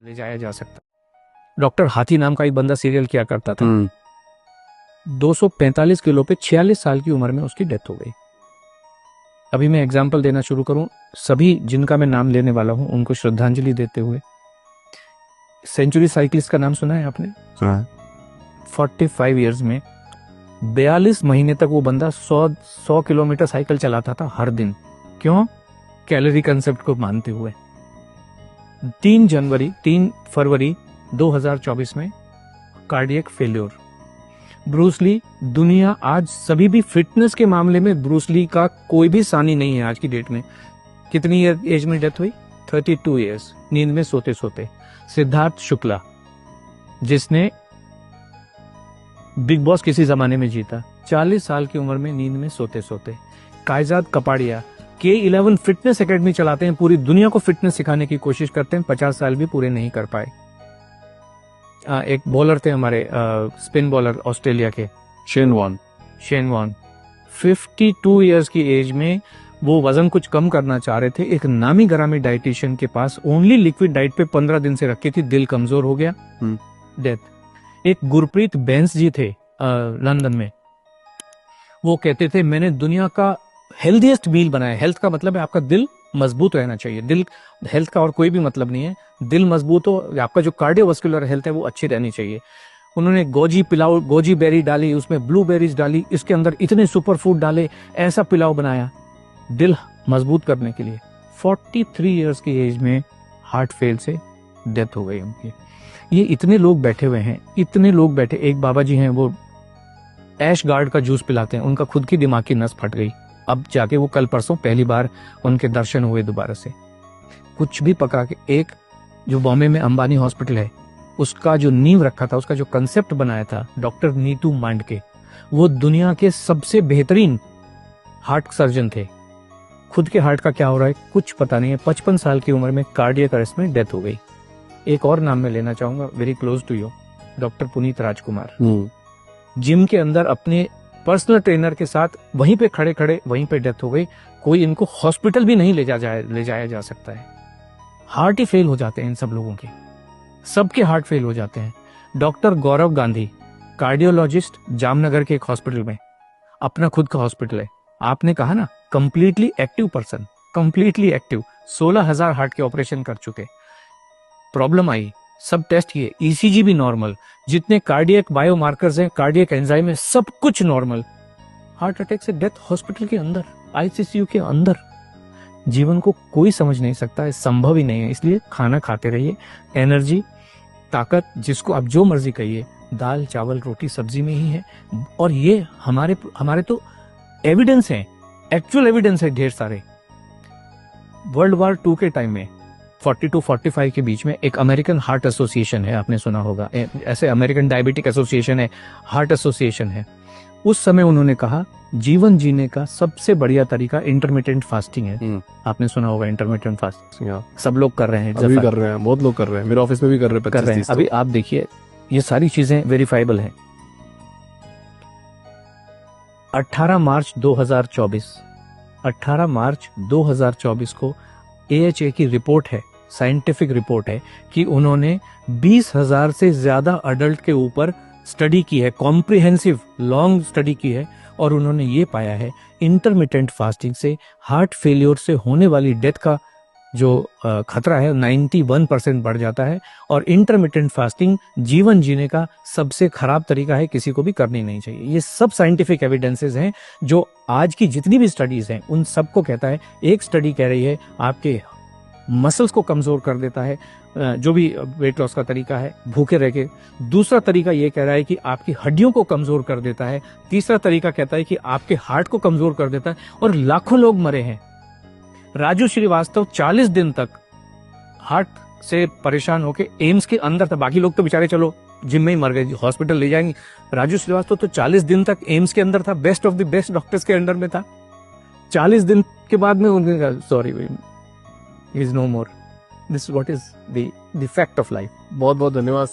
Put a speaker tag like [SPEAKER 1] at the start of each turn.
[SPEAKER 1] ले जाया जा सकता। डॉक्टर हाथी नाम का एक बंदा सीरियल किया करता था। 245 किलो पे 46 साल की उम्र में उसकी डेथ हो गई। अभी मैं एग्जाम्पल देना शुरू करूं, सभी जिनका मैं नाम लेने वाला हूं उनको श्रद्धांजलि देते हुए। सेंचुरी साइकिलिस्ट का नाम सुना है आपने?
[SPEAKER 2] सुना है।
[SPEAKER 1] 45 इयर्स में 42 महीने तक वो बंदा 100 किलोमीटर साइकिल चलाता था हर दिन। क्यों? कैलोरी कंसेप्ट को मानते हुए। 3 फरवरी 2024 में कार्डियक फेल्योर। ब्रूस ली, दुनिया आज सभी भी फिटनेस के मामले में ब्रूस ली का कोई भी सानी नहीं है आज की डेट में। कितनी एज में डेथ हुई? 32 इयर्स, नींद में सोते सोते। सिद्धार्थ शुक्ला, जिसने बिग बॉस किसी जमाने में जीता, 40 साल की उम्र में नींद में सोते सोते। कायजाद कपाड़िया K11 फिटनेस एकेडमी चलाते हैं, पूरी दुनिया को फिटनेस सिखाने की कोशिश करते हैं, 50 साल भी पूरे नहीं कर पाए। एक बॉलर थे हमारे, स्पिन बॉलर ऑस्ट्रेलिया के,
[SPEAKER 2] शेन वॉन
[SPEAKER 1] 52 इयर्स की एज में वो वजन कुछ कम करना चाह रहे थे। एक नामी गरामी डाइटिशियन के पास ओनली लिक्विड डाइट पे 15 दिन से रखी थी, दिल कमजोर हो गया, डेथ। एक गुरप्रीत बैंस जी थे लंदन में, वो कहते थे मैंने दुनिया का हेल्दीएस्ट मील बनाया। हेल्थ का मतलब है आपका दिल मजबूत रहना चाहिए। दिल, हेल्थ का और कोई भी मतलब नहीं है। दिल मजबूत हो, आपका जो कार्डियोवास्कुलर हेल्थ है वो अच्छी रहनी चाहिए। उन्होंने गोजी पिलाओ, गोजी बेरी डाली, उसमें ब्लूबेरीज डाली, इसके अंदर इतने सुपर फूड डाले, ऐसा पिलाओ बनाया दिल मजबूत करने के लिए। 43 इयर्स की एज में हार्ट फेल से डेथ हो गई उनकी। ये इतने लोग बैठे हुए हैं, इतने लोग बैठे। एक बाबा जी हैं, वो ऐश गार्ड का जूस पिलाते हैं, उनका खुद की दिमाग की नस फट गई। अब जाके वो कल परसों पहली बार उनके दर्शन हुए दोबारा से। कुछ भी पका के, एक जो बॉम्बे में अंबानी हॉस्पिटल है, उसका जो नींव रखा था, उसका जो कंसेप्ट बनाया था डॉक्टर नीतू मांडके, वो दुनिया के सबसे बेहतरीन हार्ट सर्जन थे। खुद के हार्ट का क्या हो रहा है कुछ पता नहीं है। 55 साल की उम्र में कार्डियक अरेस्ट में डेथ हो गई। एक और नाम मैं लेना चाहूंगा, very close to you, doctor Puneet Rajkumar. Gym के अंदर अपने पर्सनल ट्रेनर के साथ वहीं पे खड़े खड़े वहीं पे डेथ हो गई। कोई इनको हॉस्पिटल भी नहीं ले जाया जा सकता है। हार्ट ही फेल हो जाते हैं इन सब लोगों के, सबके हार्ट फेल हो जाते हैं। डॉक्टर गौरव गांधी, कार्डियोलॉजिस्ट, जामनगर के एक हॉस्पिटल में, अपना खुद का हॉस्पिटल है। आपने कहा ना completely active person, completely active, 16,000 heart के ऑपरेशन कर चुके। प्रॉब्लम आई, सब टेस्ट किए, ईसीजी भी नॉर्मल, जितने कार्डियक बायोमार्कर्स हैं, कार्डियक एंजाइम है, सब कुछ नॉर्मल। हार्ट अटैक से डेथ हॉस्पिटल के अंदर, आईसीयू के अंदर। जीवन को कोई समझ नहीं सकता है, संभव ही नहीं है। इसलिए खाना खाते रहिए, एनर्जी, ताकत, जिसको आप जो मर्जी कहिए, दाल चावल रोटी सब्जी में ही है। और ये हमारे तो एविडेंस है, एक्चुअल एविडेंस है ढेर सारे। वर्ल्ड वॉर 2 के टाइम में 40-45 के बीच में एक अमेरिकन हार्ट एसोसिएशन है, आपने सुना होगा, ऐसे अमेरिकन डायबिटिक एसोसिएशन है, हार्ट एसोसिएशन है। उस समय उन्होंने कहा जीवन जीने का सबसे बढ़िया तरीका इंटरमिटेंट फास्टिंग है। आपने सुना होगा इंटरमिटेंट फास्टिंग, सब लोग कर रहे हैं,
[SPEAKER 2] अभी कर रहे हैं, बहुत लोग कर रहे हैं, मेरे ऑफिस में भी कर रहे हैं।
[SPEAKER 1] अभी आप देखिए, ये सारी चीजें वेरीफाइबल हैं। 18 मार्च 2024 को AHA की रिपोर्ट है, साइंटिफिक रिपोर्ट है, कि उन्होंने 20,000 से ज्यादा अडल्ट के ऊपर स्टडी की है, कॉम्प्रिहेंसिव लॉन्ग स्टडी की है, और उन्होंने ये पाया है इंटरमिटेंट फास्टिंग से हार्ट फेलियर से होने वाली डेथ का जो खतरा है 91% बढ़ जाता है। और इंटरमिटेंट फास्टिंग जीवन जीने का सबसे खराब तरीका है, किसी को भी करनी नहीं चाहिए। ये सब साइंटिफिक एविडेंसेस हैं, जो आज की जितनी भी स्टडीज हैं उन सबको कहता है। एक स्टडी कह रही है आपके मसल्स को कमजोर कर देता है, जो भी वेट लॉस का तरीका है, भूखे रह के। दूसरा तरीका ये कह रहा है कि आपकी हड्डियों को कमजोर कर देता है। तीसरा तरीका कहता है कि आपके हार्ट को कमजोर कर देता है। और लाखों लोग मरे हैं। राजू श्रीवास्तव 40 दिन तक हार्ट से परेशान होके एम्स के अंदर था। बाकी लोग तो बेचारे चलो जिम में ही मर गए, हॉस्पिटल ले जाएंगे। राजू श्रीवास्तव तो 40 दिन तक एम्स के अंदर था, best of the best doctors के अंडर में था। 40 दिन के बाद में उन्होंने कहा sorry, is no more. This what is the fact of life.
[SPEAKER 2] बहुत बहुत धन्यवाद।